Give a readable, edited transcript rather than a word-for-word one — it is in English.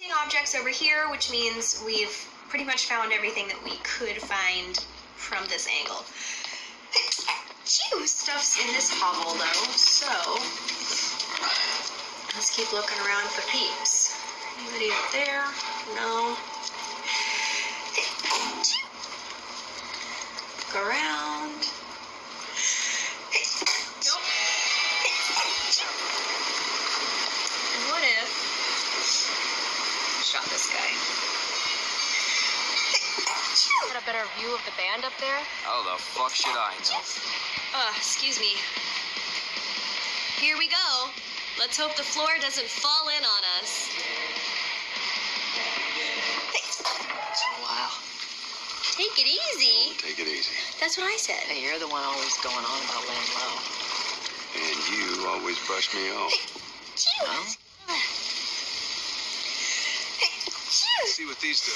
Objects over here, which means we've pretty much found everything that we could find from this angle. Phew, stuff's in this hovel though, so let's keep looking around for peeps. Anybody up there? No. Look around. Nope. What if I shot this guy? Got a better view of the band up there? How the fuck should I know? Excuse me. Here we go. Let's hope the floor doesn't fall in on us. Wow. Take it easy. Take it easy. That's what I said. Hey, you're the one always going on about laying low. And you always brush me off. Chew. Well, See what these do.